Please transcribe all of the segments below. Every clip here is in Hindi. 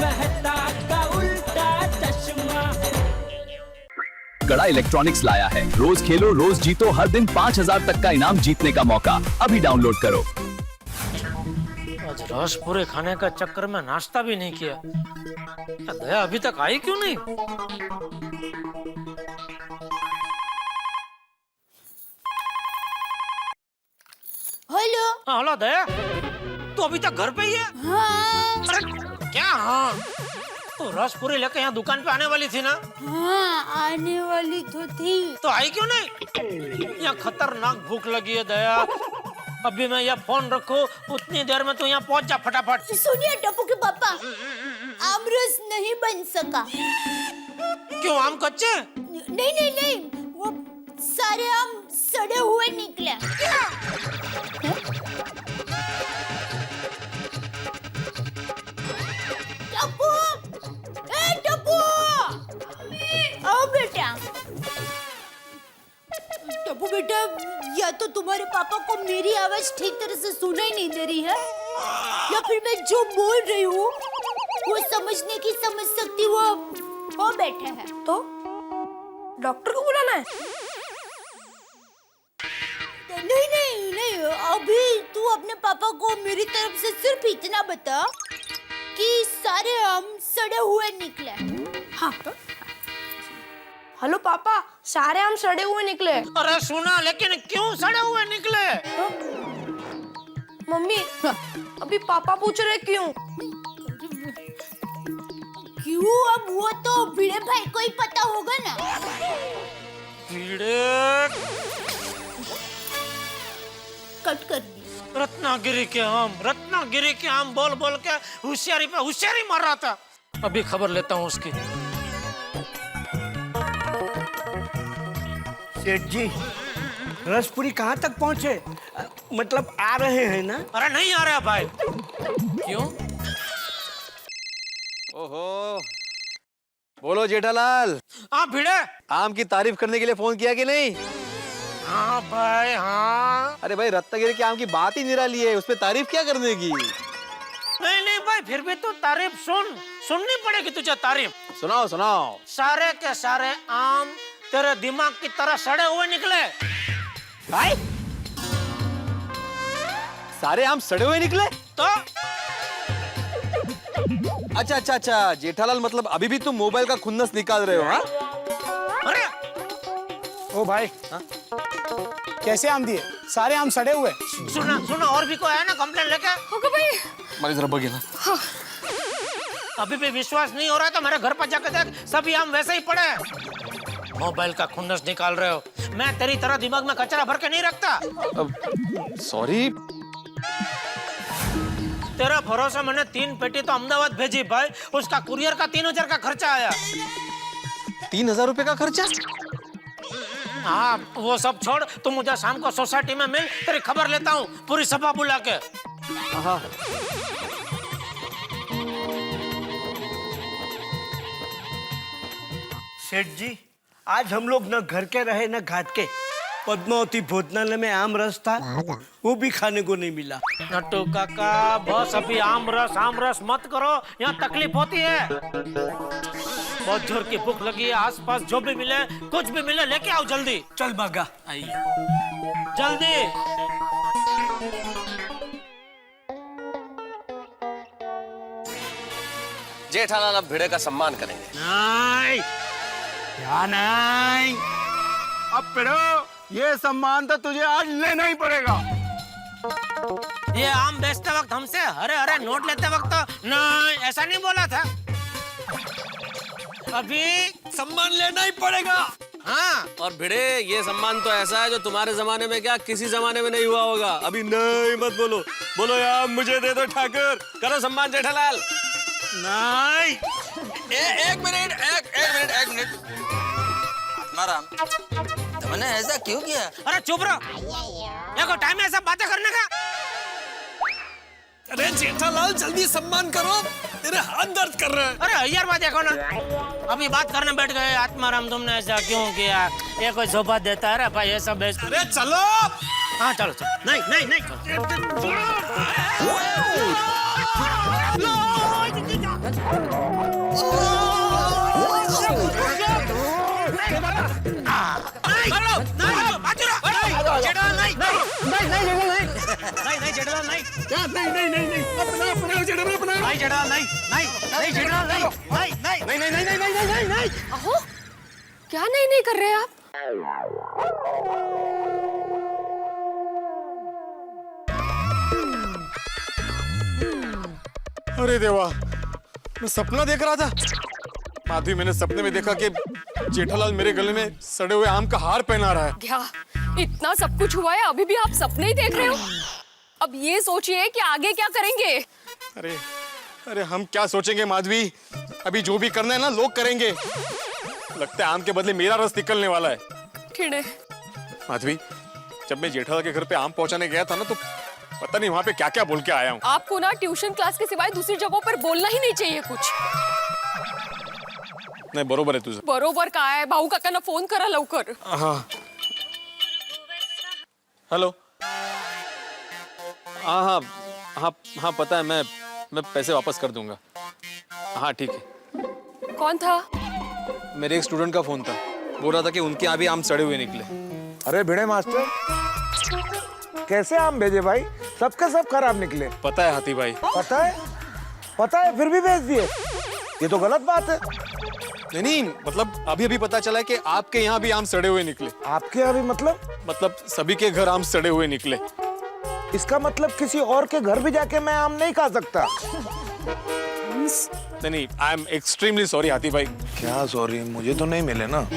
मेहता का उल्टा चश्मा। कड़ा इलेक्ट्रॉनिक्स लाया है, रोज खेलो रोज जीतो, हर दिन 5,000 तक का इनाम जीतने का मौका। अभी डाउनलोड करो। आज रस पूरे खाने का चक्कर में नाश्ता भी नहीं किया। दया अभी तक आई क्यों नहीं? हेलो। हेलो दया, तू अभी तक घर पे ही है? हाँ। अरे क्या हाँ? तो रस पूरी लेके यहाँ दुकान पे आने वाली थी ना? हाँ, आने वाली तो थी। तो आई क्यों नहीं? यहाँ खतरनाक भूख लगी है दया। अभी मैं यहाँ फोन रखूं, उतनी देर में तू यहाँ पहुँच जा फटाफट। सुनिए टप्पू के पापा, आमरस नहीं बन सका। क्यों, आम कच्चे? नहीं नहीं नहीं, वो सारे आम सड़े हुए निकले। टप्पू, ए टप्पू, आओ बेटा। टप्पू बेटा, या तो तुम्हारे पापा को मेरी आवाज ठीक तरह से सुनाई नहीं दे रही है, या फिर मैं जो बोल रही हूँ वो समझने की समझ सकती वो बैठे हैं। तो डॉक्टर को बुलाना है? नहीं नहीं नहीं, अभी तू अपने पापा को मेरी तरफ से सिर्फ इतना बता कि सारे आम सड़े हुए निकले। हाँ। हेलो पापा, सारे आम सड़े हुए निकले। अरे सुना, लेकिन क्यों सड़े हुए निकले? मम्मी, अभी पापा पूछ रहे क्यों? क्यों, अब वो तो भिड़े भाई को ही पता होगा ना। भिड़े कट कर दी। रत्नागिरी के आम बोल बोल के होशियारी पे होशियारी मार रहा था। अभी खबर लेता हूँ उसकी। सेठ जी, रसपुरी कहाँ तक पहुँचे? मतलब आ रहे हैं ना? अरे नहीं आ रहा भाई। क्यों? ओहो, बोलो जेठालाल। हाँ भिड़े। आम की तारीफ करने के लिए फोन किया कि नहीं? हाँ भाई हाँ। अरे भाई, रत्नागिरी के आम की बात ही निराली है, उसपे तारीफ क्या करने की? नहीं नहीं भाई, फिर भी तू तारीफ सुननी पड़ेगी तुझे तारीफ। सुनाओ सुनाओ। सारे के सारे आम तेरे दिमाग की तरह सड़े हुए निकले। भाई, सारे आम सड़े हुए निकले? तो अच्छा अच्छा अच्छा, जेठालाल मतलब अभी भी तुम मोबाइल का खुन्नस निकाल रहे हो? हाँ? अरे ओ भाई, हाँ? कैसे आम दिए? सारे आम सड़े हुए। सुना और भी कोई है ना कंप्लेन लेके? ओके भाई। मारी जरा बगे ना। अभी भी विश्वास नहीं हो रहा है तो मेरे घर पर जाकर देख, सभी आम वैसे ही पड़े हैं। मोबाइल का खुन्नस निकाल रहे हो। मैं तेरी तरह दिमाग में कचरा भर के नहीं रखता। सॉरी। तेरा भरोसा, मैंने 3 पेटी तो अहमदाबाद भेजी भाई, उसका कुरियर का 3,000 का खर्चा आया। 3,000 रुपए का खर्चा? हाँ वो सब छोड़, तुम मुझे शाम को सोसाइटी में मिल, तेरी खबर लेता हूँ पूरी सभा बुला के। हाँ। सेठ जी, आज हम लोग न घर के रहे न घाट के। पद्मावती भोजनालय में आम रस था, वो भी खाने को नहीं मिला। नट्टू काका, बस अभी आम रस मत करो, यहाँ तकलीफ होती है। बहुत जोर की भूख लगी है, आसपास जो भी मिले, कुछ भी मिले लेके आओ जल्दी। चल भागा। आइए जल्दी। जेठालाल अब भिड़े का सम्मान करेंगे। नहीं, क्या नहीं? अब पिड़ो, ये सम्मान तो तुझे आज लेना ही पड़ेगा। ये आम बेचते वक्त हमसे हरे हरे नोट लेते वक्त तो नहीं, ऐसा नहीं बोला था। अभी सम्मान लेना ही पड़ेगा। हाँ, और भिड़े, ये सम्मान तो ऐसा है जो तुम्हारे जमाने में क्या किसी जमाने में नहीं हुआ होगा। अभी नहीं मत बोलो, बोलो यार मुझे दे दो ठाकुर, करो सम्मान जेठालाल। नहीं। एक मिनट। आत्माराम, तुमने ऐसा क्यों किया? अरे चुप रहो, ये कोई टाइम है ऐसा बातें करने का? अरे जेठालाल जल्दी सम्मान करो, तेरे हाथ दर्द कर रहे हैं। अरे यार बात देखो ना, अभी बात करने बैठ गए। आत्माराम तुमने ऐसा क्यों किया? ये कोई सोबा देता है भाई, ये सब बेच। अरे चलो। हाँ चलो चलो। नहीं अहो, क्या नहीं कर रहे आप? अरे देवा, मैं सपना देख रहा था। माधवी, मैंने सपने में देखा कि जेठालाल मेरे गले में सड़े हुए आम का हार पहना रहा है। क्या इतना सब कुछ हुआ है, अभी भी आप सपने ही देख रहे हो? अब ये सोचिए कि आगे क्या करेंगे। अरे अरे हम क्या सोचेंगे माधवी, अभी जो भी करना है ना लोग करेंगे। लगता है आम के बदले मेरा रस निकलने वाला है। खिड़े माधवी, जब मैं जेठालाल के घर पे आम पहुंचाने गया था ना, तो पता नहीं वहां पे क्या क्या बोल के आया हूँ। आपको ना ट्यूशन क्लास के सिवाय दूसरी जगहों पर बोलना ही नहीं चाहिए कुछ। नहीं, बरोबर है तुझे। बरोबर का है, भाऊ काका ना फोन करा लवकर। हाँ, हेलो। हाँ हाँ हाँ हाँ, पता है, मैं पैसे वापस कर दूंगा। हाँ ठीक है। कौन था? मेरे एक स्टूडेंट का फोन था, बोल रहा था कि उनके यहाँ भी आम सड़े हुए निकले। अरे भिड़े मास्टर, कैसे आम भेजे भाई? सबके सब खराब निकले। पता है हाथी भाई। पता है फिर भी भेज दिए, ये तो गलत बात है। नहीं, मतलब अभी अभी पता चला कि आपके यहाँ भी आम सड़े हुए निकले। आपके यहाँ भी मतलब सभी के घर आम सड़े हुए निकले। इसका मतलब किसी और के घर भी जाके मैं आम नहीं खा सकता। नहीं, आई एम एक्सट्रीमली सॉरी हाथी भाई। क्या सॉरी? मुझे तो नहीं मिले ना।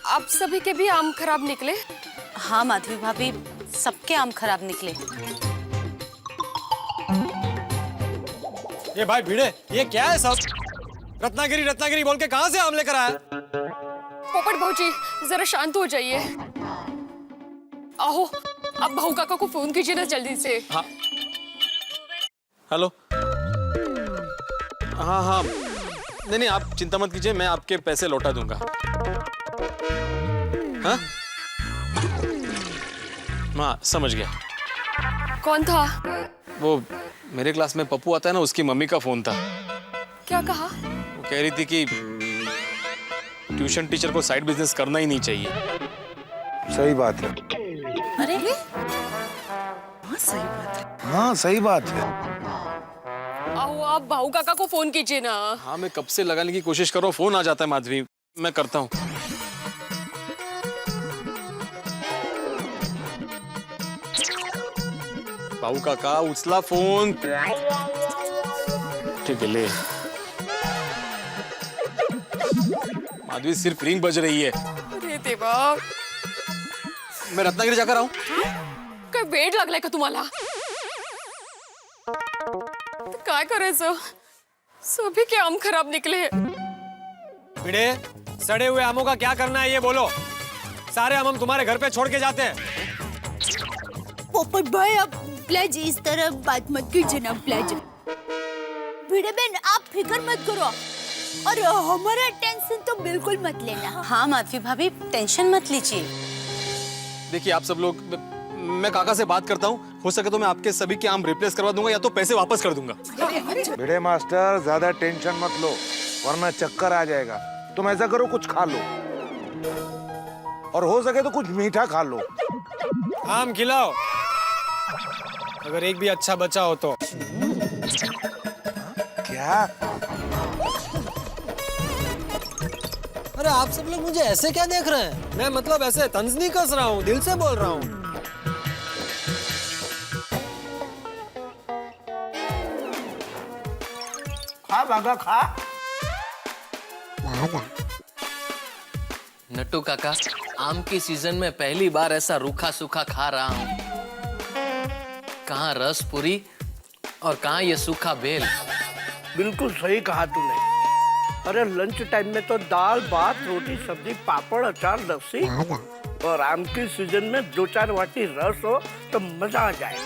आप सभी के भी आम खराब निकले? हाँ माधवी भाभी, सबके आम खराब निकले। ये भाई भिड़े, ये क्या है सब? रत्नागिरी रत्नागिरी बोल के कहां से आम लेकर आया? पोपट भाऊजी, जरा शांत हो जाइए। आओ, अब भाऊ काका को फोन कीजिए ना जल्दी से। हाँ, हेलो। हाँ हाँ, नहीं, आप चिंता मत कीजिए, मैं आपके पैसे लौटा दूंगा। हाँ हाँ, समझ गया। कौन था? वो मेरे क्लास में पप्पू आता है ना, उसकी मम्मी का फोन था। क्या कहा? वो कह रही थी कि ट्यूशन टीचर को साइड बिजनेस करना ही नहीं चाहिए। सही बात है। अरे हाँ, सही बात है। हाँ सही बात है। आओ, आप भाऊ काका को फोन कीजिए ना। हाँ, मैं कब से लगाने की कोशिश कर रहा हूँ, फोन आ जाता है माधवी। मैं करता हूँ। भाऊ काका, उचला फोन। ठीक है, ले। माधवी, सिर्फ रिंग बज रही है। अरे देवा, मैं रत्नागिरी जाकर आऊं? काय वेळ लागलाय का तुम्हाला? तो काय करायचं? सभी के आम खराब निकले हैं। भिड़े, सड़े हुए आमों का क्या करना है ये बोलो। सारे आम हम तुम्हारे घर पे छोड़ के जाते हैं। पोपट भाई, आप प्लीज इस तरह बात मत कीजिए ना, प्लीज। भिड़े बहन, आप फिक्र मत करो और हमारा टेंशन तो बिल्कुल मत लेना। हाँ माधवी भाभी, टेंशन मत लीजिए। देखिए आप सब लोग, मैं काका से बात करता हूँ, हो सके तो मैं आपके सभी के आम रिप्लेस करवा दूंगा या तो पैसे वापस कर दूंगा। भिड़े मास्टर, ज्यादा टेंशन मत लो वरना चक्कर आ जाएगा। तुम ऐसा करो, कुछ खा लो और हो सके तो कुछ मीठा खा लो। आम खिलाओ, अगर एक भी अच्छा बचा हो तो। क्या? अरे आप सब लोग मुझे ऐसे क्या देख रहे हैं? मैं मतलब ऐसे तंज नहीं कस रहा हूँ, दिल से बोल रहा हूँ। खा बागा खा। नट्टू काका, आम की सीजन में पहली बार ऐसा रूखा सूखा खा रहा हूँ। कहाँ रस पूरी और कहाँ ये सूखा बेल। बिल्कुल सही कहा तूने। अरे लंच टाइम में तो दाल भात रोटी सब्जी पापड़ अचार लस्सी और आम की सीजन में 2-4 वाटी रस हो तो मजा आ जाए।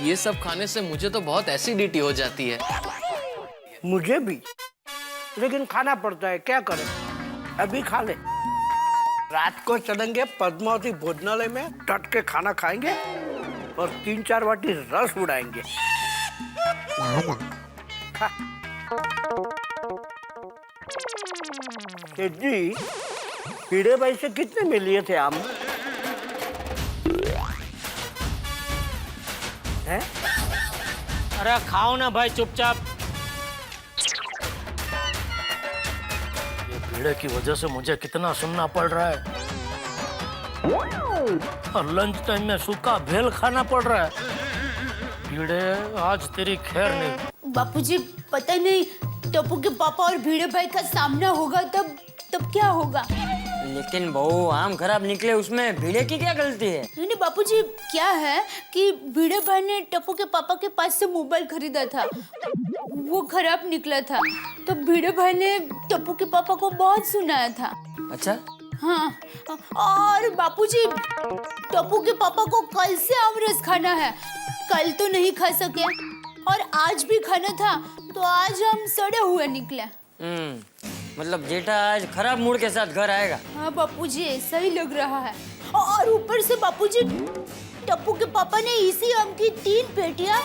ये सब खाने से मुझे तो बहुत एसिडिटी हो जाती है। मुझे भी, लेकिन खाना पड़ता है, क्या करें। अभी खा ले। रात को चलेंगे पद्मावती भोजनालय में, डट के खाना खाएंगे और 3-4 वाटी रस उड़ाएंगे। खा। सेठ जी, पीड़े भाई से कितने में लिए थे आम? हैं? अरे खाओ ना भाई चुपचाप। ये भीड़े की वजह से मुझे कितना सुनना पड़ रहा है और लंच टाइम में सूखा भेल खाना पड़ रहा है। भीड़े, आज तेरी खैर नहीं। बापूजी, पता नहीं टप्पू के पापा और भीड़े भाई का सामना होगा तब क्या होगा। लेकिन बहू, आम खराब निकले, उसमें भीड़े की क्या गलती है? नहीं बापूजी, क्या है कि भीड़े भाई ने टप्पू के पापा के पास से मोबाइल खरीदा था, वो खराब निकला था, तो भीड़े भाई ने टप्पू के पापा को बहुत सुनाया था। अच्छा? हाँ, और बापूजी, टप्पू के पापा को कल से आमरस खाना है। कल तो नहीं खा सके और आज भी खाना था, तो आज हम सड़े हुए निकले। मतलब जेठा आज खराब मूड के साथ घर आएगा। हाँ बापूजी, ऐसा ही लग रहा है। और ऊपर से बापूजी, टप्पू के पापा ने इसी आम की 3 पेटियां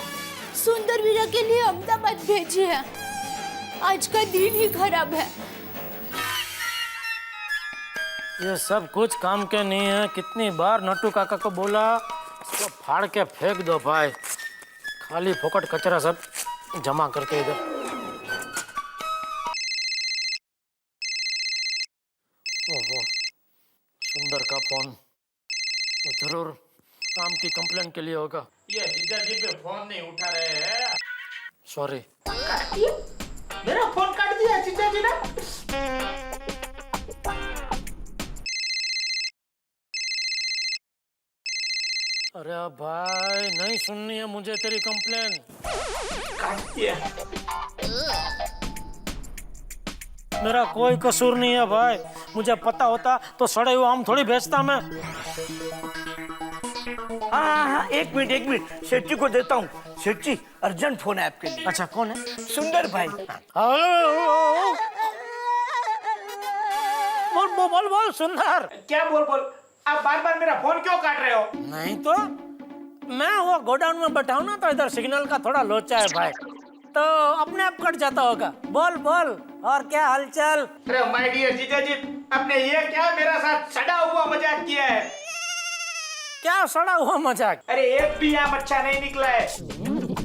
सुंदर वीरा के लिए अहमदाबाद भेजी है। आज का दिन ही खराब है। ये सब कुछ काम के नहीं है। कितनी बार नट्टू काका को बोला, इसको फाड़ के फेंक दो भाई। खाली फोकट कचरा सब जमा करके इधर। ओहो, सुंदर का फोन। वो जरूर आम की कंप्लेंट के लिए होगा। ये जीजा जी पे फोन नहीं उठा रहे हैं। सॉरी। मेरा फोन काट दिया जीजा जी ने। अरे भाई, नहीं सुननी है मुझे तेरी कंप्लेन। काट दिया। मेरा कोई कसूर नहीं है भाई। मुझे पता होता तो सड़े हुए आम थोड़ी बेचता मैं। हाँ, एक मिनट, सेठ जी को देता हूँ। सेठ जी, अर्जेंट फोन है आपके लिए। अच्छा, कौन है? सुंदर भाई। बोल सुंदर। क्या बोल? आप बार मेरा फोन क्यों काट रहे हो? नहीं तो मैं वो गोडाउन में बैठा हूँ ना, तो इधर सिग्नल का थोड़ा लोचा है भाई, तो अपने आप कट जाता होगा। बोल और क्या हालचाल? अरे माय डियर जीजा जी, आपने ये क्या मेरा साथ सड़ा हुआ मजाक किया है? क्या सड़ा हुआ मजाक? अरे एक भी आम अच्छा नहीं निकला है।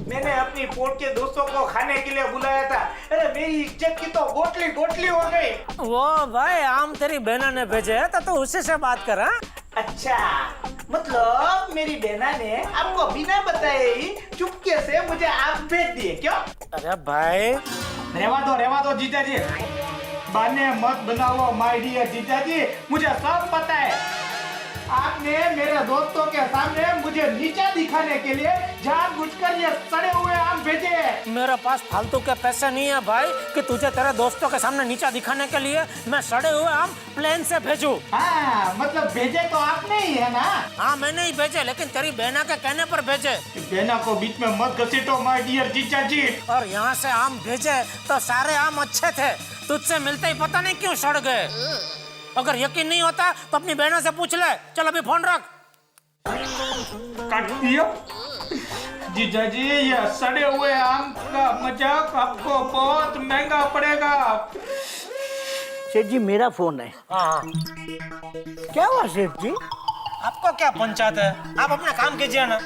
मैंने अपनी पोट के दोस्तों को खाने के लिए बुलाया था। अरे मेरी इज्जत की तो गोटली हो गई। वो भाई आम तेरी बहना ने भेजे है, तो उसी से बात कर। हाँ? अच्छा, मतलब मेरी बहना ने आपको बिना बताए ही चुपके से मुझे आम भेज दिए क्यों? अरे भाई, रेवा दो जीजा जी, बहाने मत बनाओ माय डियर जीजा जी। मुझे सब पता है। आपने मेरे दोस्तों के सामने मुझे नीचा दिखाने के लिए जानबूझकर ये सड़े हुए आम भेजे हैं। मेरे पास फालतू के पैसे नहीं है भाई कि तुझे तेरे दोस्तों के सामने नीचा दिखाने के लिए मैं सड़े हुए आम प्लेन से भेजूं। हाँ, मतलब भेजे तो आपने ही है ना? हाँ, मैंने ही भेजे, लेकिन तेरी बहना के कहने पर भेजे। बहना को बीच में मत घसीटो माय डियर जीजा जी। और यहाँ से आम भेजे तो सारे आम अच्छे थे, तुझसे मिलते ही पता नहीं क्यों सड़ गए। अगर यकीन नहीं होता तो अपनी बहनों से पूछ ले। चल अभी फोन रख। काट दिया। जीजा जी, ये सड़े हुए आम का मजाक आपको बहुत महंगा पड़ेगा। सेठ जी, मेरा फोन है। हाँ, क्या हुआ सेठ जी? आपको क्या पंचायत है? आप अपना काम कीजिए ना।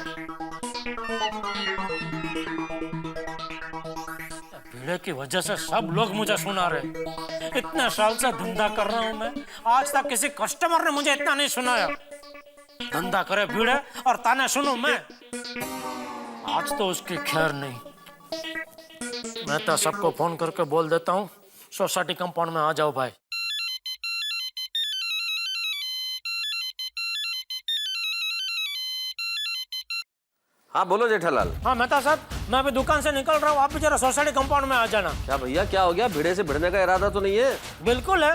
भीड़े की वजह से सब लोग मुझे सुना रहे। इतने साल से धंधा कर रहा हूँ मैं, आज तक किसी कस्टमर ने मुझे इतना नहीं सुनाया। धंधा करे भीड़े और ताने सुनूं मैं। आज तो उसकी खैर नहीं। मैं तो सबको फोन करके बोल देता हूँ, सोसाइटी कंपाउंड में आ जाओ भाई। हाँ बोलो जेठालाल। हाँ मेहता साहब, मैं अभी दुकान से निकल रहा हूँ, आप भी जरा सोसाइटी कंपाउंड में आ जाना। क्या भैया क्या हो गया? भिड़े से भिड़ने का इरादा तो नहीं है? बिल्कुल है,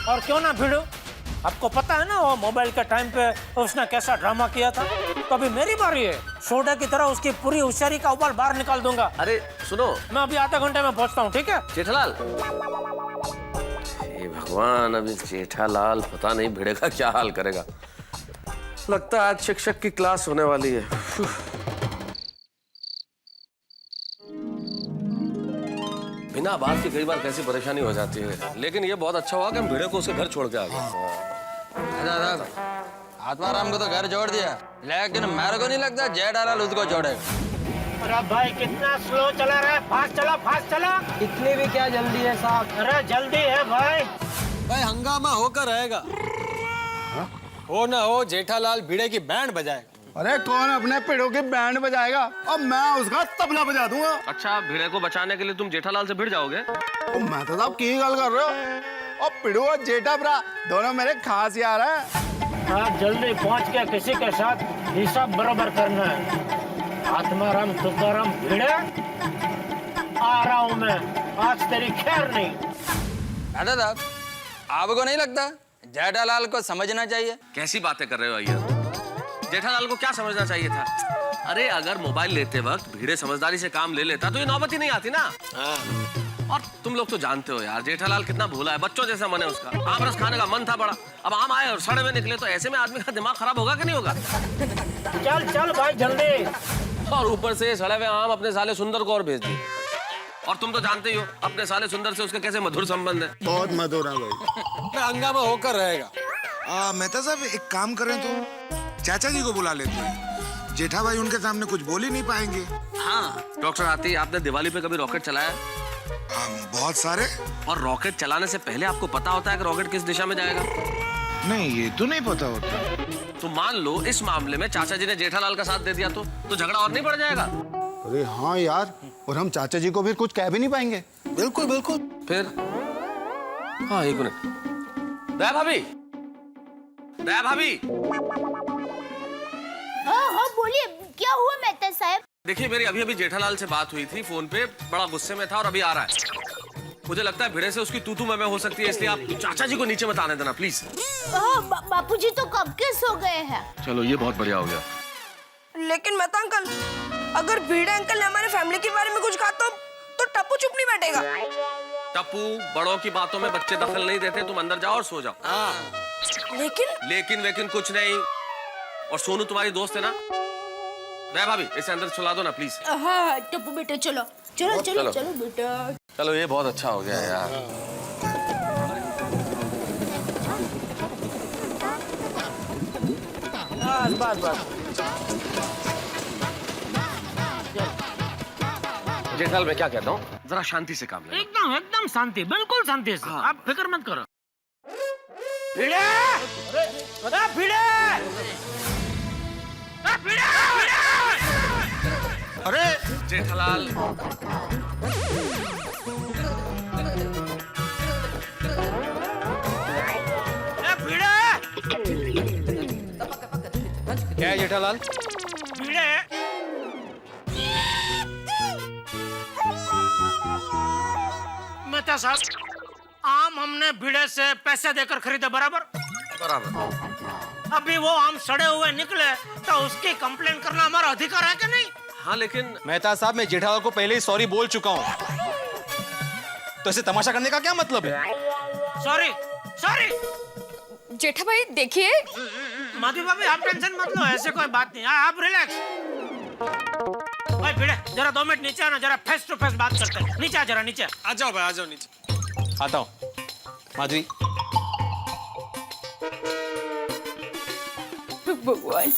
और क्यों ना भिड़ू। आपको पता है ना वो मोबाइल के टाइम पे उसने कैसा ड्रामा किया था। तो अभी मेरी बारी है, सोडा की तरह उसकी पूरी होशियारी का उबाल बाहर निकाल दूंगा। अरे सुनो, मैं अभी आधे घंटे में पहुंचता हूँ, ठीक है? जेठालाल, हे भगवान, अभी जेठालाल पता नहीं भिड़े का क्या हाल करेगा। लगता है आज शिक्षक की क्लास होने वाली है। बिना बात के कई बार कैसी परेशानी हो जाती है, लेकिन ये बहुत अच्छा हुआ कि हम भिड़े को उसके घर छोड़ के आ गए। आत्माराम को तो घर छोड़ दिया, लेकिन मेरे को नहीं लगता जेठालाल उसको छोड़ेगा। अरे भाई कितना स्लो चला रहा है, फास्ट चला, फास्ट चला। इतनी भी क्या जल्दी है साहब? अरे जल्दी है भाई। भाई हंगामा होकर रहेगा। हो ना हो जेठालाल भिड़े की बैंड बजाएगा। अरे कौन अपने पेड़ों की बैंड बजाएगा? अब मैं उसका तबला बजा दूंगा। अच्छा, भिड़े को बचाने के लिए तुम जेठालाल से भिड़ जाओगे? मैं तो साहब की गल कर रहे हो। और पिड़ू और जेठा भरा दोनों मेरे खास यार हैं। आप जल्दी पहुंच के किसी के साथ हिसाब बराबर करना है। आत्माराम तुकाराम भिड़े, आ रहा हूं मैं, आज तेरी खैर नहीं। दादा साहब, आपको नहीं लगता जेठालाल को समझना चाहिए? कैसी बातें कर रहे हो अय्यर? जेठालाल को क्या समझना चाहिए था? अरे अगर मोबाइल लेते वक्त भिड़े समझदारी से काम ले लेता तो ये नौबत ही नहीं आती ना। और तुम लोग तो जानते हो यार, जेठालाल कितना भोला है, बच्चों जैसा मन है उसका। आम रस खाने का मन था बड़ा, अब आम आए और सड़े हुए निकले, तो ऐसे में आदमी का दिमाग खराब होगा कि नहीं होगा? चल चल भाई जल्दी। और ऊपर से सड़े हुए आम अपने साले सुंदर को और भेज दिए। और तुम तो जानते ही हो अपने साले सुंदर से उसके कैसे मधुर संबंध है। बहुत मधुर है भाई। हंगामा होकर रहेगा। मेहता साहब एक काम करें तो चाचा जी को बुला लेते हैं। जेठा भाई उनके सामने कुछ बोल ही नहीं पाएंगे। हाँ डॉक्टर आती, आपने दिवाली पे कभी रॉकेट चलाया? बहुत सारे। और रॉकेट चलाने से पहले आपको पता होता है कि रॉकेट किस दिशा में जाएगा? नहीं, ये तो नहीं पता होता। तो मान लो इस मामले में चाचा जी ने जेठालाल का साथ दे दिया तो झगड़ा और नहीं बढ़ जाएगा? अरे हाँ यार, और हम चाचा जी को भी कुछ कह भी नहीं पाएंगे। बिल्कुल बिल्कुल। फिर हाँ, एक मिनट। दया भाभी, दया भाभी। हाँ बोलिए, क्या हुआ मेहता साहब? देखिए मेरी अभी अभी जेठालाल से बात हुई थी फोन पे, बड़ा गुस्से में था और अभी आ रहा है। मुझे लगता है भिड़े से उसकी तू मैं हो सकती है, इसलिए आप चाचा जी को नीचे मत आने देना प्लीज। बापूजी तो कब के सो गए हैं। चलो ये बहुत बढ़िया हो गया। लेकिन मत अंकल, अगर भिड़े अंकल ने हमारे फैमिली के बारे में कुछ कहा तो टप्पू चुप नहीं बैठेगा। टप्पू, बड़ों की बातों में बच्चे दखल नहीं देते, तुम अंदर जाओ और सो जाओ। लेकिन कुछ नहीं। और सोनू तुम्हारी दोस्त है ना? दया भाभी इसे अंदर सुला दो ना प्लीज। हाँ टप्पू बेटा चलो चलो चलो चलो बेटा। चलो ये बहुत अच्छा हो गया यार। बस। जेठालाल मैं क्या कहता हूँ, जरा शांति से काम ले। एकदम शांति, बिल्कुल शांति से। हाँ। आप फिक्र मत करो। भिड़े! अरे भिड़े! अरे जेठालाल, क्या है जेठालाल? भिड़े! मेहता साहब, आम हमने भिड़े से पैसे देकर खरीदे बराबर। अभी वो आम सड़े हुए निकले तो उसकी कंप्लेन करना हमारा अधिकार है कि नहीं? हाँ लेकिन मेहता साहब, मैं जेठालाल को पहले ही सॉरी बोल चुका हूँ, तो इसे तमाशा करने का क्या मतलब है? सॉरी। जेठा भाई देखिए। माधवी भाभी आप टेंशन मत लो, ऐसे कोई बात नहीं। आप रिलैक्स। भाई भिड़े जरा 2 मिनट नीचे आना, जरा फेस टू फेस बात करते हैं। नीचे आ, जरा नीचे आ जाओ भाई, आ जाओ नीचे। आता हूँ। माधवी, भगवान।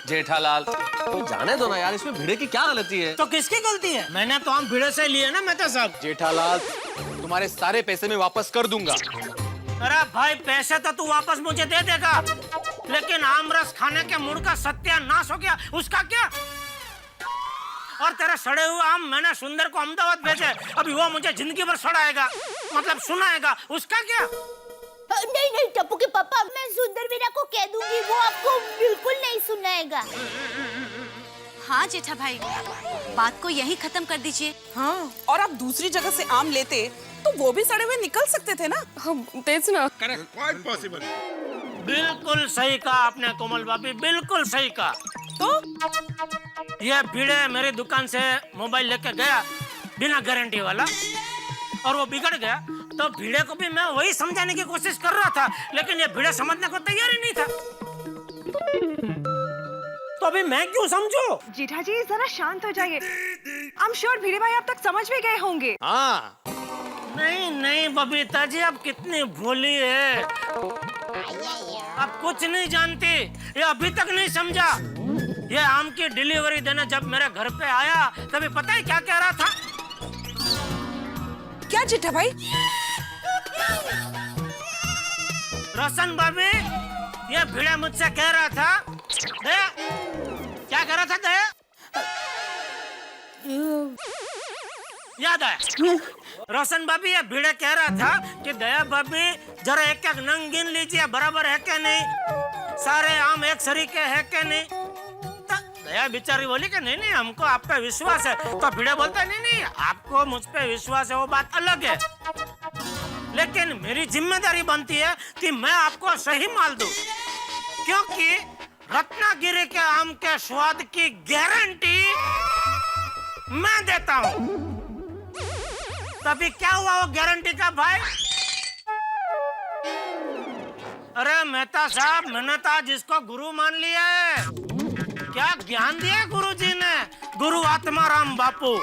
जेठालाल तो जाने दो ना यार, इसमें भिड़े की क्या गलती है? तो किसकी गलती है? मैंने तो आम भिड़े से लिए ना मेहता साहब। जेठालाल तुम्हारे सारे पैसे मैं वापस कर दूंगा। अरे भाई पैसे तो तू वापस मुझे दे देगा, लेकिन आम रस खाने के मूड का सत्यानाश हो गया, उसका क्या? और तेरे सड़े हुए आम मैंने सुंदर को अहमदाबाद भेजे, अभी वो मुझे जिंदगी भर सड़ाएगा, मतलब सुनाएगा, उसका क्या? नहीं नहीं टप्पू के पापा, मैं सुंदर वीरा को कह दूंगी, वो आपको बिल्कुल नहीं सुनाएगा। हाँ जेठा भाई, बात को यही खत्म कर दीजिए। हाँ, और आप दूसरी जगह से आम लेते तो वो भी सड़े हुए निकल सकते थे ना। तेज ना। Correct, quite possible. बिल्कुल सही कहा आपने कोमल भाभी, बिल्कुल सही कहा। तो ये भिड़े मेरी दुकान से मोबाइल लेके गया बिना गारंटी वाला, और वो बिगड़ गया, तो भिड़े को भी मैं वही समझाने की कोशिश कर रहा था, लेकिन ये भिड़े समझने को तैयार ही नहीं था। तो अभी मैं क्यों समझू? जेठा जी जरा शांत हो जाइए। आई एम श्योर भिड़े भाई अब तक समझ भी गए होंगे। हाँ। नहीं नहीं बबीता जी, आप कितनी भोली है, आप कुछ नहीं जानती, ये अभी तक नहीं समझा। ये आम की डिलीवरी देने जब मेरे घर पे आया, तभी पता है क्या कह रहा था? क्या जेठा भाई? रोशन भाभी, ये भिड़ा मुझसे कह रहा था, दया, क्या कह रहा था दया? याद आया? रोशन भाभी, ये भिड़े कह रहा था कि दया भाभी जरा एक एक नंग गिन लीजिए, बराबर है क्या नहीं, सारे आम एक सरीके है क्या नहीं। तो दया बेचारी बोली कि नहीं नहीं हमको आप पे विश्वास है, तो भिड़े बोलता नहीं नहीं आपको मुझ पे विश्वास है, वो बात अलग है, लेकिन मेरी जिम्मेदारी बनती है कि मैं आपको सही माल दूं, क्योंकि रत्नागिरी के आम के स्वाद की गारंटी मैं देता हूँ। तभी क्या हुआ वो गारंटी का भाई? अरे मेहता साहब, मैंने तो आज इसको गुरु मान लिया है। क्या ज्ञान दिया गुरु जी ने, गुरु आत्माराम बापू।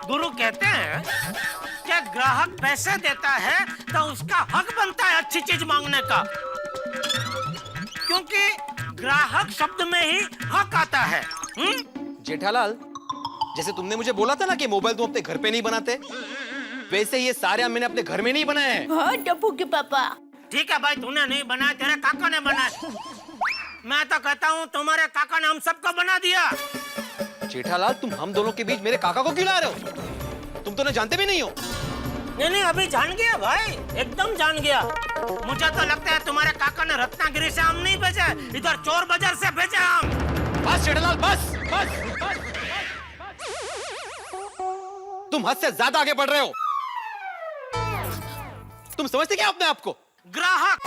गुरु कहते हैं कि ग्राहक पैसे देता है तो उसका हक बनता है अच्छी चीज मांगने का, क्योंकि ग्राहक शब्द में ही हक आता है। जेठालाल, जैसे तुमने मुझे बोला था ना कि मोबाइल तुम अपने घर पे नहीं बनाते, वैसे ये सारे आम मैंने अपने घर में नहीं बनाए हैं। हाँ टप्पू के पापा। ठीक है भाई, तूने नहीं बनाया, तेरे काका ने बनाया। मैं तो कहता हूँ तुम्हारे काका ने हम सबको बना दिया। जेठालाल, तुम हम दोनों के बीच मेरे काका को क्यों ला रहे हो? तुम तो ना जानते भी नहीं हो। नहीं नहीं अभी जान गया भाई, एकदम जान गया। मुझे तो लगता है तुम्हारे काका ने रत्नागिरी से आम नहीं भेजा, इधर चोर बाजार से भेजा आम। बस जेठालाल, बस बस बस। तुम हद से ज्यादा आगे बढ़ रहे हो। तुम समझते क्या अपने आप को? ग्राहक,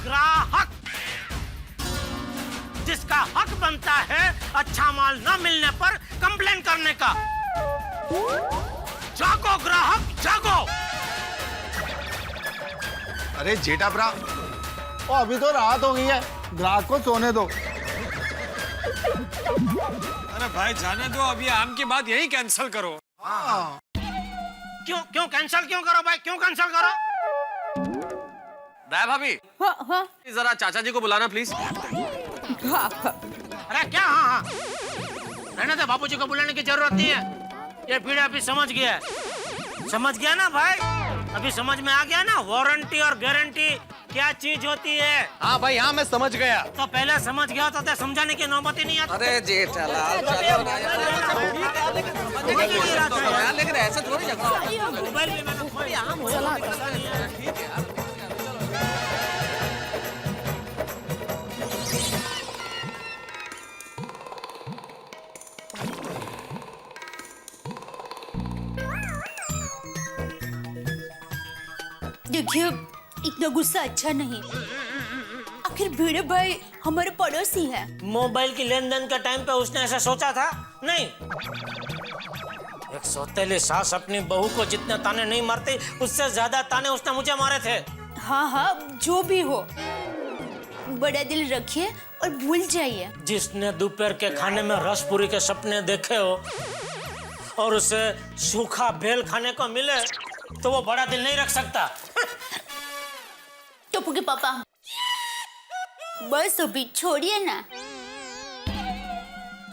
ग्राहक जिसका हक बनता है अच्छा माल न मिलने पर कंप्लेन करने का। जागो ग्राहक, जागो। अरे जेठा भरा, अभी तो रात हो गई है, ग्राहक को सोने दो। अरे भाई जाने दो, अभी आम की बात यही कैंसिल करो। हाँ। क्यों क्यों कैंसिल क्यों करो भाई, क्यों कैंसिल करो? दया भाभी, हाँ हाँ। जरा चाचा जी को बुलाना प्लीज। अरे क्या हाँ हाँ, रहने दे, बाबूजी को बुलाने की जरूरत नहीं है। ये पीढ़ी अभी समझ गया है, समझ गया ना भाई, अभी समझ में आ गया ना वारंटी और गारंटी क्या चीज होती है। हाँ भाई, हाँ मैं समझ गया। तो पहले समझ गया तो समझाने की नौबत ही नहीं आती। अरे जेठालाल, लेकिन ऐसा थोड़ी मोबाइल में मैंने खोई आम हो चला। देखिए, इतना गुस्सा अच्छा नहीं। आखिर भिड़े भाई हमारे पड़ोसी है। मोबाइल की लेन देन के टाइम पे उसने ऐसा सोचा था? नहीं। एक सौतेली सास अपनी बहू को जितने ताने नहीं मारती, उससे ज्यादा ताने उसने मुझे मारे थे। हाँ हाँ, जो भी हो, बड़ा दिल रखिए और भूल जाइए। जिसने दोपहर के खाने में रसपुरी के सपने देखे हो और उसे सूखा बेल खाने को मिले, तो वो बड़ा दिल नहीं रख सकता। टप्पू के पापा, बस अभी छोड़िए ना।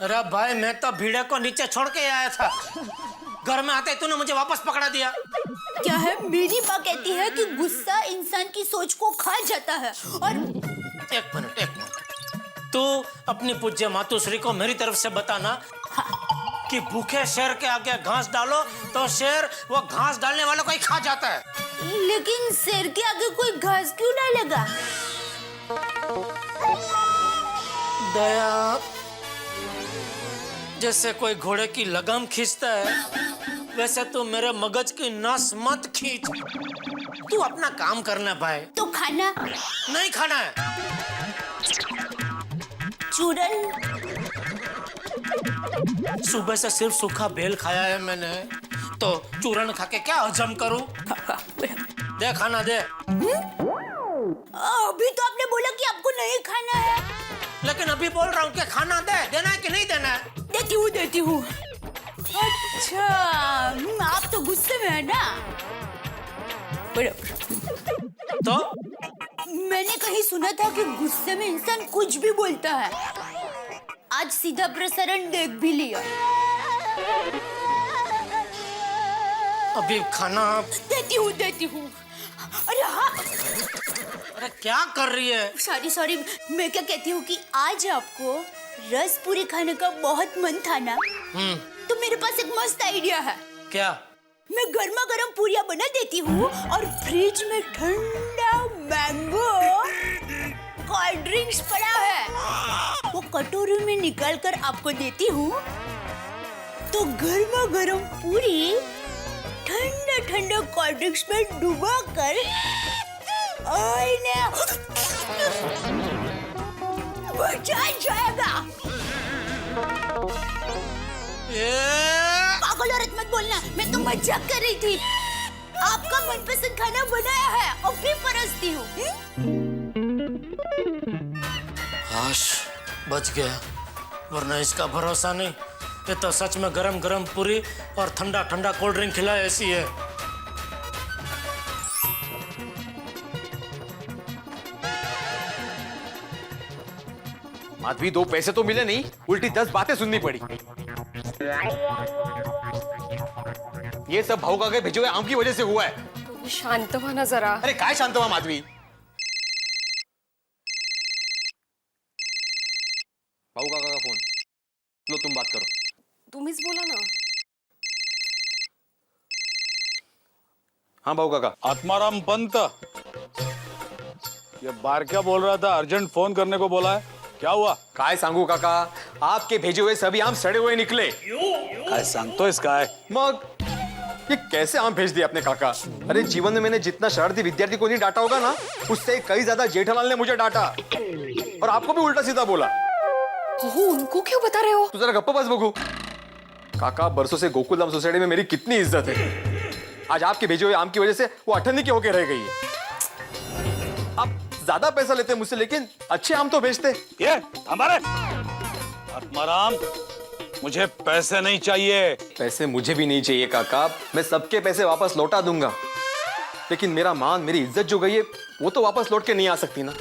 अरे भाई, मैं तो भिड़े को नीचे छोड़ के आया था, घर में आते तूने मुझे वापस पकड़ा दिया। क्या है, मेरी माँ कहती है कि गुस्सा इंसान की सोच को खा जाता है। और एक मिनट, तू अपनी पूज्य मातुश्री को मेरी तरफ से बताना कि भूखे शेर के आगे घास डालो तो शेर वो घास डालने वालों को ही खा जाता है। लेकिन शेर के आगे कोई घास क्यों डालेगा? दया, जैसे कोई घोड़े की लगाम खींचता है वैसे तू मेरे मगज की नस मत खींच। तू अपना काम करना भाई। तो खाना नहीं खाना है। चूरन सुबह से सिर्फ सूखा बेल खाया है मैंने, तो चूरन खा के क्या हजम करूं? दे खाना दे। अभी तो आपने बोला कि आपको नहीं खाना है। लेकिन अभी बोल रहा हूँ कि खाना दे, देना है कि नहीं देना है? देती हूँ। अच्छा, आप तो गुस्से में है ना? तो मैंने कहीं सुना था कि गुस्से में इंसान कुछ भी बोलता है। आज सीधा प्रसारण देख भी लिया। अभी खाना देती हूँ। अरे हाँ, अरे क्या कर रही है? सॉरी, मैं क्या कहती हूँ कि आज आपको रस पूरी खाने का बहुत मन था ना, तो मेरे पास एक मस्त आइडिया है। क्या? मैं गर्मा गर्म पूरियां बना देती हूँ और फ्रिज में ठंडा मैंगो कोल्ड ड्रिंक्स पड़ा है, वो कटोरी में निकाल कर आपको देती हूँ, तो गर्मा गर्म पूरी ठंडा कोल्ड ड्रिंक्स में डुबा कर बचा जाएगा। पागल औरत मत बोलना, मैं तो मजाक कर रही थी। आपका मनपसंद खाना बनाया है और फिर परसती हूँ। हाश, बच गया, वरना इसका भरोसा नहीं। ये तो सच में गरम गरम पूरी और ठंडा ठंडा कोल्ड ड्रिंक खिलाए ऐसी है। माधवी, 2 पैसे तो मिले नहीं, उल्टी 10 बातें सुननी पड़ी। ये सब भाऊ का भेजे हुए आम की वजह से हुआ है। तुम शांत हुआ ना जरा। अरे काय शांत हुआ माधवी? भाऊ काका का फोन लो, तुम बात करो। तुम्हीच बोला ना। हाँ भाऊ काका। आत्माराम पंत, ये बार क्या बोल रहा था? अर्जेंट फोन करने को बोला है, क्या हुआ? काय सांगू काका, आपके भेजे हुए सभी आम सड़े हुए निकले। काय सांगतो इसका है? मग ये कैसे आम भेज दिए आपने काका? अरे जीवन में मैंने जितना शरारती विद्यार्थी को नहीं डांटा होगा ना, उससे कई ज्यादा जेठालाल ने मुझे डांटा और आपको भी उल्टा सीधा बोला। उनको क्यों बता रहे हो? तू जरा गप्पा बस बघू। काका, बरसों से गोकुलधाम सोसाइटी में मेरी कितनी इज्जत है, आज आपके भेजे हुए आम की वजह से वो अठन्नी की होके रह गई है। आप ज्यादा पैसा लेते मुझसे, लेकिन अच्छे आम तो बेचते। ये हमारे आत्माराम, मुझे पैसे नहीं चाहिए। पैसे मुझे भी नहीं चाहिए काका, मैं सबके पैसे वापस लौटा दूंगा, लेकिन मेरा मान, मेरी इज्जत जो गई है वो तो वापस लौट के नहीं आ सकती ना।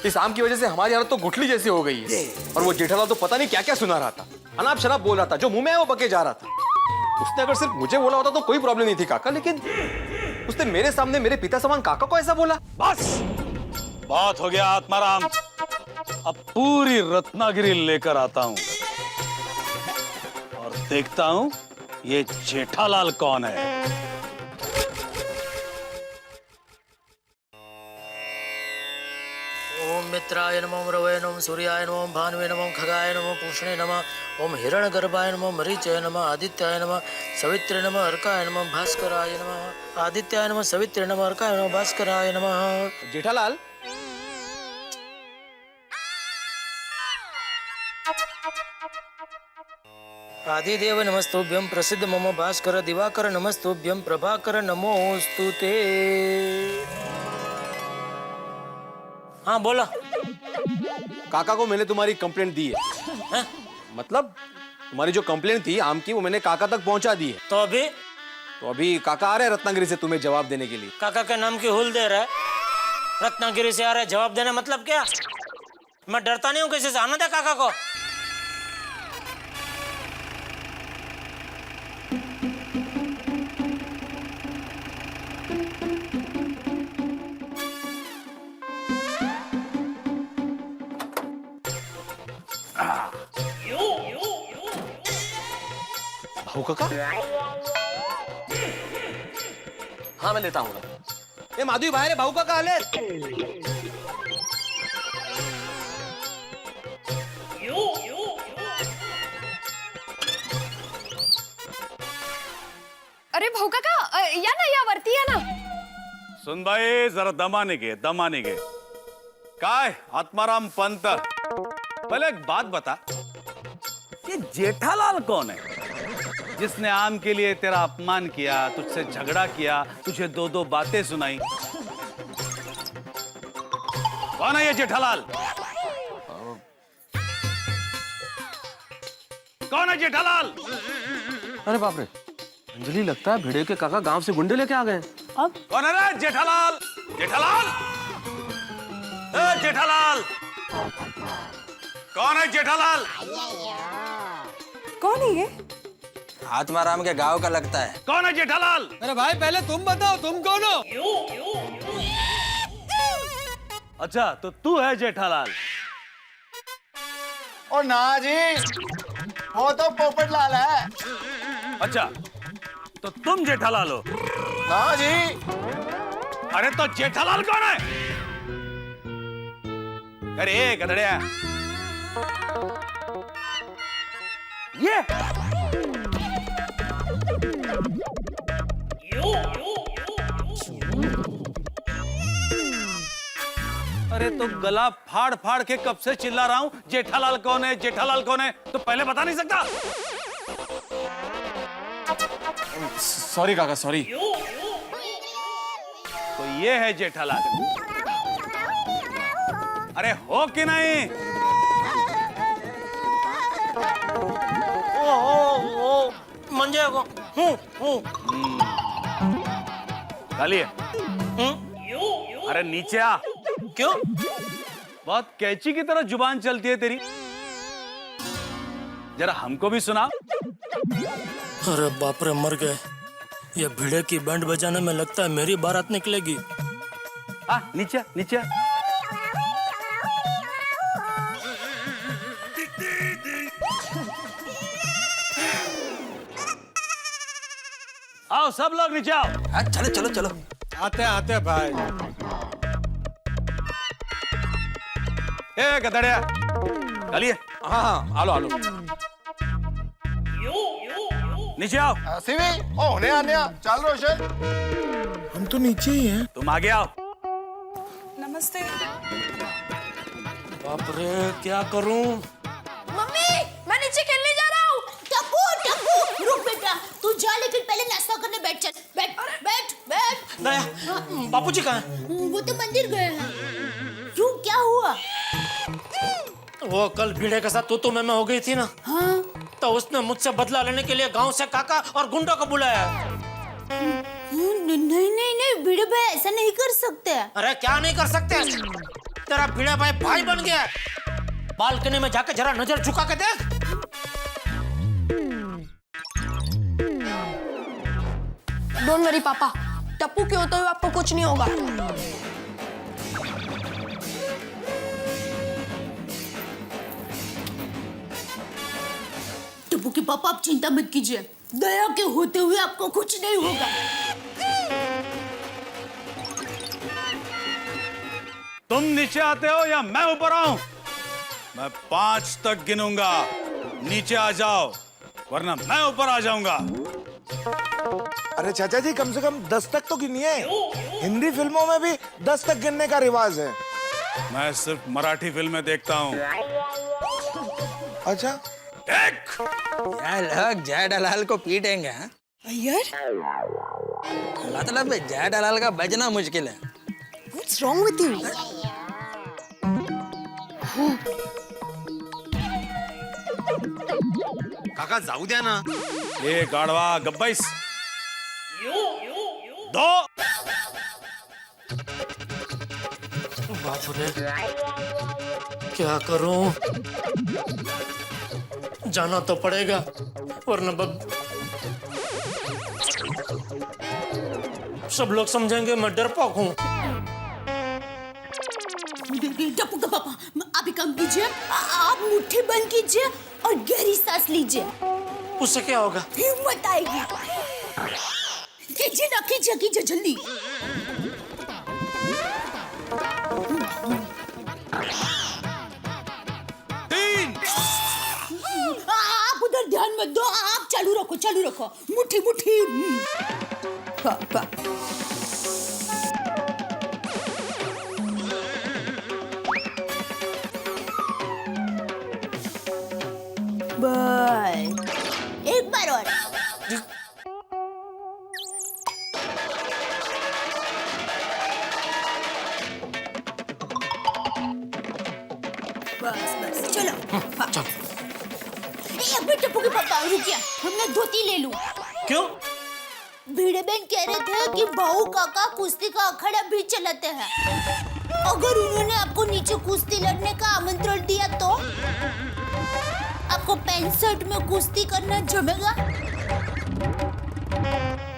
इस आम की वजह से हमारी हालत तो गुठली जैसी हो गई है। और वो जेठालाल तो पता नहीं क्या क्या सुना रहा था, अनाप शनाप बोल रहा था, जो मुंह में है वो बके जा रहा था। उसने अगर सिर्फ मुझे बोला होता तो कोई प्रॉब्लम नहीं थी काका, लेकिन उसने मेरे सामने मेरे पिता समान काका को ऐसा बोला। बस बहुत हो गया आत्माराम, अब पूरी रत्नागिरी लेकर आता हूं और देखता हूं ये जेठालाल कौन है। ओम मित्राय नमः, रवये नमः, सूर्याय नमः, भानुवे नमः, खगाय नमः, पूषणे नमः, ओम हिरण्यगर्भाय नमः, मरीचाय नमः, आदित्याय नमः, सवित्रे नमः, अर्काय नमः, भास्कराय नमः, आदित्याय नमः, सवित्रे नमः, अर्काय नमः, भास्कराय नमः। जेठालाल, आदिदेव नमस्तुभ्यं, प्रसिद्ध मम भास्कर दिवाकर नमस्तुभ्यं, प्रभाकर नमोस्तुते। हाँ बोला। काका को मैंने तुम्हारी कंप्लेंट दी है। मतलब तुम्हारी जो कंप्लेंट थी आम की, वो मैंने काका तक पहुंचा दी है। तो अभी काका आ रहे हैं रत्नागिरी से तुम्हें जवाब देने के लिए। काका के नाम की हुल दे रहा है, रत्नागिरी से आ रहा है जवाब देने, मतलब क्या? मैं डरता नहीं हूँ किसी से, आना था काका को। भाऊ काका? हाँ मैं लेता हूँ। ए माधवी बाहेर भाऊ काका आले. अरे भाऊ काका या ना, या वरती या ना. सुन भाई, जरा दमाने घे, दमाने घे. काय आत्माराम पंत, पहले एक बात बता, ये जेठालाल कौन है जिसने आम के लिए तेरा अपमान किया, तुझसे झगड़ा किया, तुझे दो दो बातें सुनाई? कौन है ये जेठालाल? कौन है जेठालाल? अरे बाप रे, अंजलि लगता है भिड़े के काका गांव से गुंडे लेके आ गए. अब कौन है रे? जेठालाल, जेठालाल, जेठालाल, कौन है जेठालाल? कौन है ये? आत्माराम के गांव का लगता है. कौन है जेठालाल? अरे भाई पहले तुम बताओ, तुम कौन हो? अच्छा, तो तू है जेठालाल? ओ ना जी, वो तो पोपटलाल है. अच्छा, तो तुम जेठालाल हो? ना जी. अरे तो जेठालाल कौन है? अरे गधड़िया, ये अरे तो गला फाड़ फाड़ के कब से चिल्ला रहा हूं, जेठालाल कौन है, जेठालाल कौन है, तो पहले बता नहीं सकता? सॉरी काका, सॉरी. तो ये है जेठालाल. अरे हो कि नहीं? ओ मंजे को हूँ. डालिए. अरे नीचे आ. क्यों? बहुत कैची की तरह जुबान चलती है तेरी, जरा हमको भी सुना. अरे बाप रे, मर गए. ये भिड़े की बैंड बजाने में लगता है मेरी बारात निकलेगी. नीचे नीचे. आओ सब लोग नीचे आओ. चलो चलो चलो. आते भाई. ए गधड़िया, डालिए. हाँ, आलो आलो. नीचे आओ. सिवी, ओ नया चल रोशन. हम तो नीचे ही हैं. तुम आगे आओ. नमस्ते. बाप रे, क्या करूं? मम्मी, मैं नीचे खेलने जा रहा हूँ. टप्पू, रुक बेटा, तू जा, लेकिन पहले नाश्ता करने बैठ. चल, बैठ. दया, बापूजी कहाँ हैं? वो तो मंदिर गए हैं. क्यों, क्या हुआ? वो कल भिड़े के साथ तू मैं हो गई थी ना. हाँ. तो उसने मुझसे बदला लेने के लिए गांव से काका और गुंडों को बुलाया. नहीं, भिड़े भाई ऐसा नहीं कर सकते. अरे क्या नहीं कर सकते? तेरा भिड़े भाई बन गया. बालकनी में जाके जरा नजर झुका के देख. डोंट वरी पापा, टप्पू के होते हुए आपको कुछ नहीं होगा. टप्पू के पापा, आप चिंता मत कीजिए. दया के होते हुए आपको कुछ नहीं होगा. तुम नीचे आते हो या मैं ऊपर आऊं? मैं 5 तक गिनूंगा. नीचे आ जाओ, वरना मैं ऊपर आ जाऊंगा. अरे चाचा जी, कम से कम 10 तक तो गिनिए. हिंदी फिल्मों में भी 10 तक गिनने का रिवाज है. मैं सिर्फ मराठी फिल्में देखता हूँ. अच्छा, एक लोग जेठालाल को पीटेंगे. हाँ यार, मतलब जेठालाल का बजना मुश्किल है. What's wrong with you? काका जाऊ द्या ना. ये गाड़वा गब्बाइस. 2. बाप रे, क्या करूं? जाना तो पड़ेगा, वरना सब लोग समझेंगे मैं डरपोक हूँ. टप्पू का पापा, आप एक काम कीजिए. आप मुट्ठी बंद कीजिए और गहरी सांस लीजिए. उससे क्या होगा? हिम्मत आएगी। कीजिए ना, कीजिए जल्दी। आप उधर ध्यान मत दो, आप चालू रखो। मुट्ठी। बस एक बार और। बस चलो। चल। टप्पू के पापा रुकिए, हमने धोती ले लूं। क्यों? भिड़े बहन कह रहे थे कि भाऊ काका कुश्ती का अखाड़ा भी चलाते हैं। अगर उन्होंने आपको नीचे कुश्ती लड़ने का आमंत्रण दिया तो आपको पैंट शर्ट में कुश्ती करना जमेगा?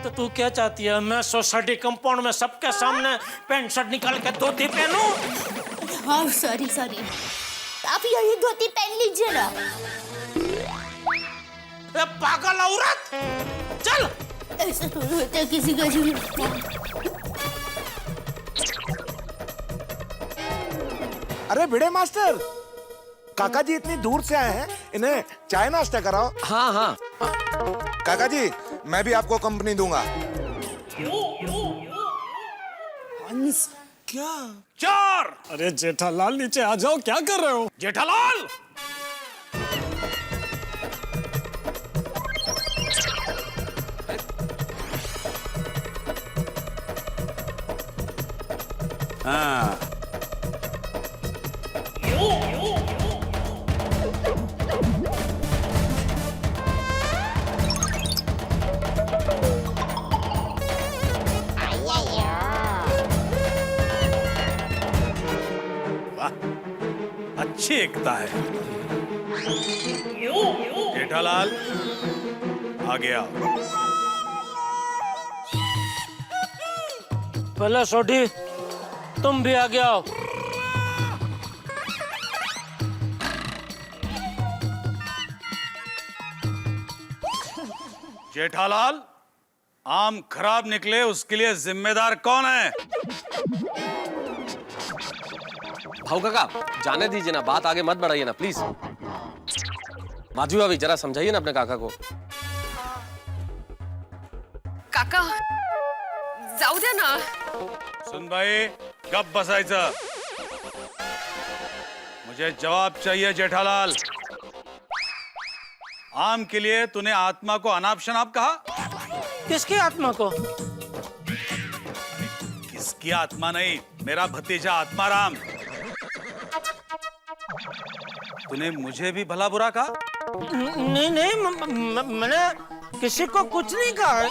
तो तू क्या चाहती है, मैं सोसाइटी कंपाउंड में सबके सामने पैंट शर्ट निकाल के धोती पहनूं? हाँ सॉरी। आप यही धोती पहन लीजिए ना। पागल औरत, चल। ऐसा थोड़ी होता है किसी का जीवन। अरे भिड़े मास्टर, काका जी इतनी दूर से आए हैं, इन्हें चाय नाश्ता कराओ। हाँ। काका जी, मैं भी आपको कंपनी दूंगा। हंस क्या? चार। अरे जेठालाल नीचे आ जाओ, क्या कर रहे हो? जेठालाल, हाँ। अच्छी एकता है। जेठालाल आ गया। पहले सोढ़ी, तुम भी आ गया हो। जेठालाल, आम खराब निकले उसके लिए जिम्मेदार कौन है? भाऊ काका, जाने दीजिए ना, बात आगे मत बढ़ाइए ना प्लीज। माधवी भाभी, जरा समझाइए ना अपने काका को। काका जाऊ द्या ना। सुन भाई, गप बसायचं। मुझे जवाब चाहिए जेठालाल। आम के लिए तूने आत्मा को अनाप शनाप कहा? किसकी आत्मा को? किसकी आत्मा नहीं, मेरा भतीजा आत्माराम। तूने मुझे भी भला बुरा कहा? नहीं, मैंने किसी को कुछ नहीं कहा।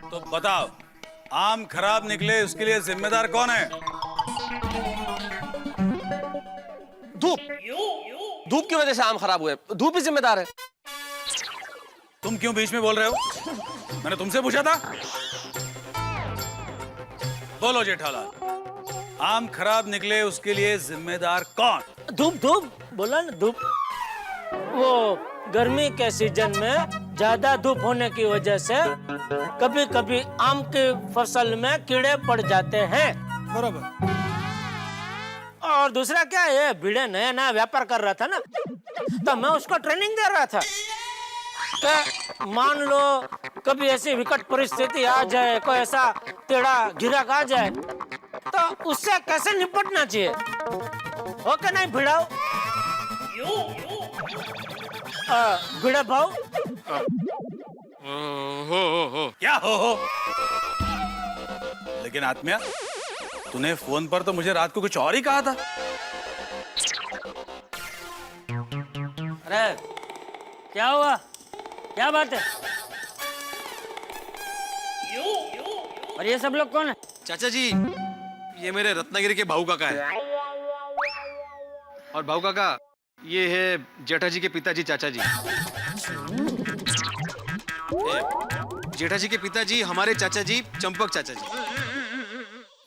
तो बताओ, आम खराब निकले उसके लिए जिम्मेदार कौन है? धूप की वजह से आम खराब हुए, धूप ही जिम्मेदार है। तुम क्यों बीच में बोल रहे हो? मैंने तुमसे पूछा था। बोलो जेठालाल, आम खराब निकले उसके लिए जिम्मेदार कौन? धूप बोला ना, धूप। वो गर्मी के सीजन में ज्यादा धूप होने की वजह से कभी कभी आम की फसल में कीड़े पड़ जाते हैं। बराबर। और दूसरा क्या है, भिड़े नया व्यापार कर रहा था ना, तो मैं उसको ट्रेनिंग दे रहा था कि मान लो कभी ऐसी विकट परिस्थिति आ जाए, कोई ऐसा टेढ़ा गिराक आ जाए, तो उससे कैसे निपटना चाहिए। ओके नहीं भिड़ाओ? भिड़ा भाव? क्या हो? लेकिन आत्मिया, तूने फोन पर तो मुझे रात को कुछ और ही कहा था। अरे क्या हुआ, क्या बात है? और ये सब लोग कौन है? चाचा जी, ये मेरे रत्नागिरी के भाऊ काका है। और भाऊ काका, ये है जेठा जी के पिताजी चाचा जी। जेठा जी के पिताजी हमारे चाचा जी चंपक चाचा जी।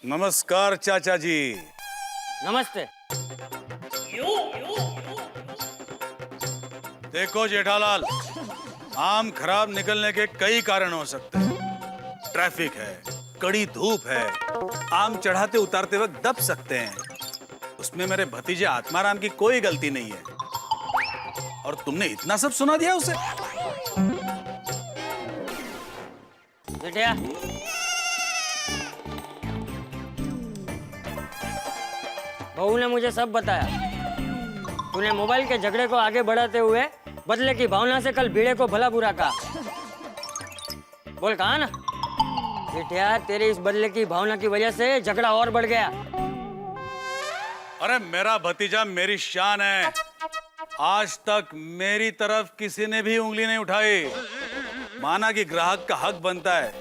नमस्कार चाचा जी। नमस्ते। देखो जेठालाल, आम खराब निकलने के कई कारण हो सकते हैं। ट्रैफिक है, कड़ी धूप है, आम चढ़ाते उतारते वक्त दब सकते हैं। उसमें मेरे भतीजे आत्माराम की कोई गलती नहीं है। और तुमने इतना सब सुना दिया उसे? बेटिया, बहू ने मुझे सब बताया। तूने मोबाइल के झगड़े को आगे बढ़ाते हुए बदले की भावना से कल भीड़े को भला बुरा कहा। बोल कहा ना बेटिया, तेरे इस बदले की भावना की वजह से झगड़ा और बढ़ गया। अरे मेरा भतीजा मेरी शान है। आज तक मेरी तरफ किसी ने भी उंगली नहीं उठाई। माना कि ग्राहक का हक बनता है,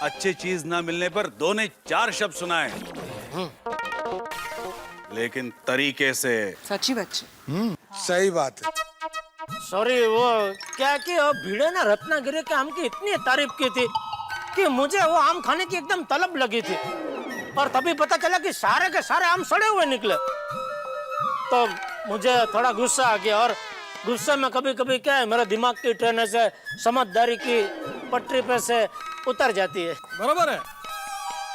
अच्छी चीज ना मिलने पर 2 ने 4 शब्द सुनाए, लेकिन तरीके से। सच्ची बच्चे। सही बात है। सॉरी, वो क्या कि भीड़े ने रत्नागिरी के आम की इतनी तारीफ की थी कि मुझे वो आम खाने की एकदम तलब लगी थी। और तभी पता चला कि सारे के सारे आम सड़े हुए निकले। तो मुझे थोड़ा गुस्सा आ गया, और गुस्से में कभी कभी क्या है, मेरे दिमाग की ट्रेन से समझदारी की पटरी पे से उतर जाती है। बराबर है।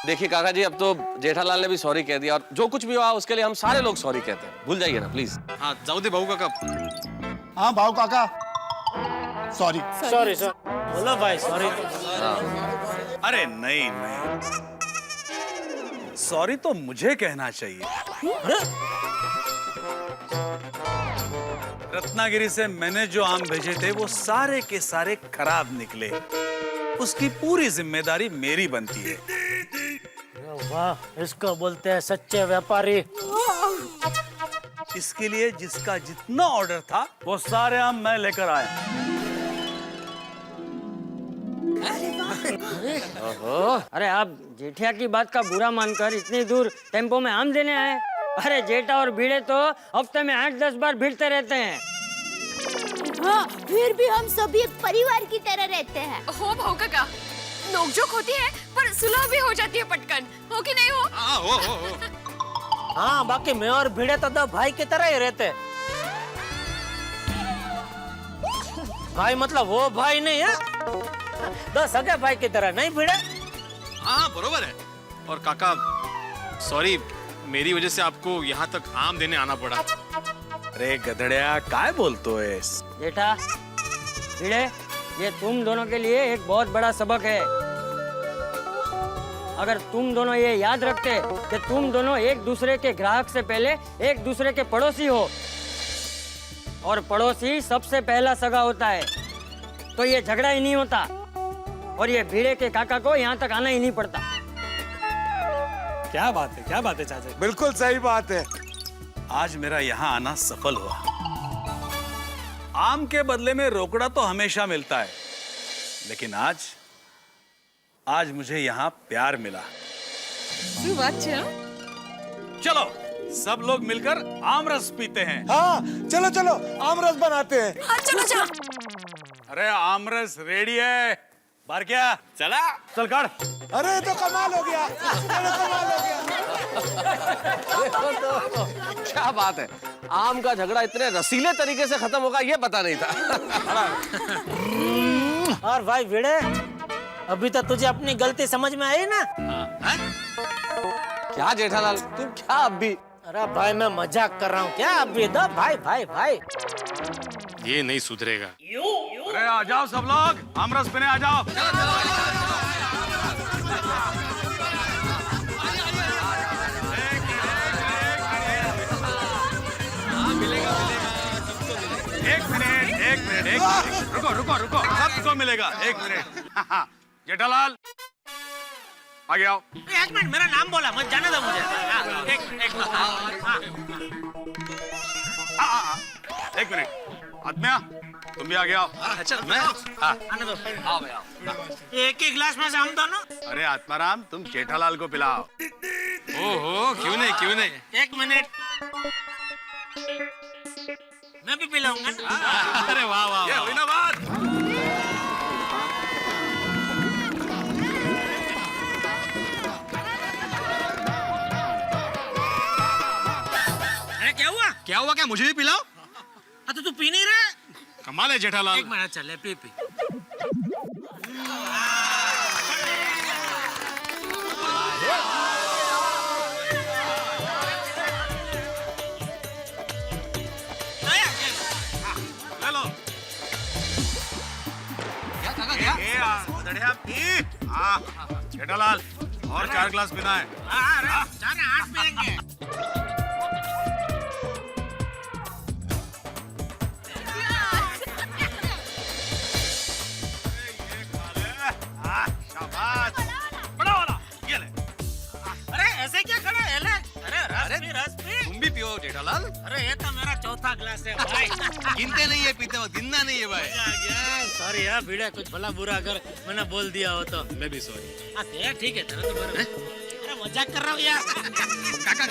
देखिए काका जी, अब तो जेठालाल ने भी सॉरी कह दिया, और जो कुछ भी हुआ उसके लिए हम सारे लोग सॉरी कहते हैं। भूल जाइए ना प्लीज। हाँ जाओ दे भाऊ काका। हाँ भाऊ काका, सॉरी। Sorry sir. बोलो भाई सॉरी। अरे नहीं नहीं, सॉरी तो मुझे कहना चाहिए। रत्नागिरी से मैंने जो आम भेजे थे वो सारे के सारे खराब निकले। उसकी पूरी जिम्मेदारी मेरी बनती है। वाह, इसको बोलते हैं सच्चे व्यापारी। इसके लिए जिसका जितना ऑर्डर था वो सारे आम मैं लेकर आया। अरे आप जेठिया की बात का बुरा मानकर इतनी दूर टेम्पो में आम देने आए? अरे जेठा और भीड़े तो हफ्ते में 8-10 बार भिड़ते रहते हैं। हाँ, फिर भी हम सभी एक परिवार की तरह रहते हैं। हो भाऊ काका, नोकझोंक होती है पर सुलह भी हो जाती है पटकन, हो कि नहीं हो? हाँ, बाकी मैं और भीड़े तो 2 भाई की तरह ही रहते। भाई मतलब वो भाई नहीं है, 2 सगे भाई की तरह। नहीं भीड़े? हाँ बरोबर है। और काका सॉरी, मेरी वजह से आपको यहाँ तक आम देने आना पड़ा। अरे गधड़िया, काय बोलतो है? जेठा, भीड़े, ये तुम दोनों के लिए एक बहुत बड़ा सबक है। अगर तुम दोनों ये याद रखते कि तुम दोनों एक दूसरे के ग्राहक से पहले एक दूसरे के पड़ोसी हो, और पड़ोसी सबसे पहला सगा होता है, तो ये झगड़ा ही नहीं होता, और ये भीड़े के काका को यहाँ तक आना ही नहीं पड़ता। क्या बात है, क्या बात है चाचा? बिल्कुल सही बात है। आज मेरा यहाँ आना सफल हुआ। आम के बदले में रोकड़ा तो हमेशा मिलता है, लेकिन आज मुझे यहाँ प्यार मिला। चलो सब लोग मिलकर आम रस पीते हैं। हाँ चलो चलो, आम रस बनाते हैं। हाँ चलो चलो। अरे आम रस रेडी है। बार क्या? चला, चल काट। अरे तो कमाल हो गया, कमाल हो गया। देखो तो क्या बात है, आम का झगड़ा इतने रसीले तरीके से खत्म होगा ये पता नहीं था। और भाई भीड़े, अभी तो तुझे अपनी गलती समझ में आई ना? क्या जेठालाल, तुम क्या अब भी? अरे भाई मैं मजाक कर रहा हूँ। क्या अभी? दो भाई भाई भाई। ये नहीं सुधरेगा। अरे आ जाओ सब लोग, आम रस पीने आ जाओ। एक मिनट, रुको, सबको मिलेगा। 1 मिनट। जेठालाल आगे आओ। 1 मिनट, मेरा नाम बोला, मत जाने दो मुझे। एक मिनट, आत्मिया तुम भी आगे आओ। अच्छा मैं? आने दो। आओ भाई आओ। एक ही गिलास में से हम दोनों? अरे आत्माराम, तुम जेठालाल को पिलाओ। ओहो, क्यों नहीं क्यों नहीं। 1 मिनट, मैं भी पिलाऊंगा ना। अरे वाह वाह, ये हुई ना बात। अरे क्या हुआ? क्या हुआ? क्या मुझे भी पिलाओ? तो तू पी नहीं रहा? कमाल है जेठालाल। एक मिनट चले पी पी। ले लो। क्या काका क्या? बढ़िया पी। हाँ जेठालाल और 4 ग्लास पीना है। जाने 8 पिएंगे। बड़ा वाला ये ले। अरे ऐसे क्या खड़ा है ले? अरे रस पी। तुम भी पियो जेठालाल। अरे ये तो मेरा चौथा ग्लास है भाई। गिनते नहीं है पीते हो, गिनना नहीं है भाई। सॉरी यार भिड़े, कुछ भला बुरा अगर मैंने बोल दिया हो तो। मैं भी सॉरी। हाँ ठीक है तेरा तो बराबर। अरे मजाक कर रहा हूँ यार। काका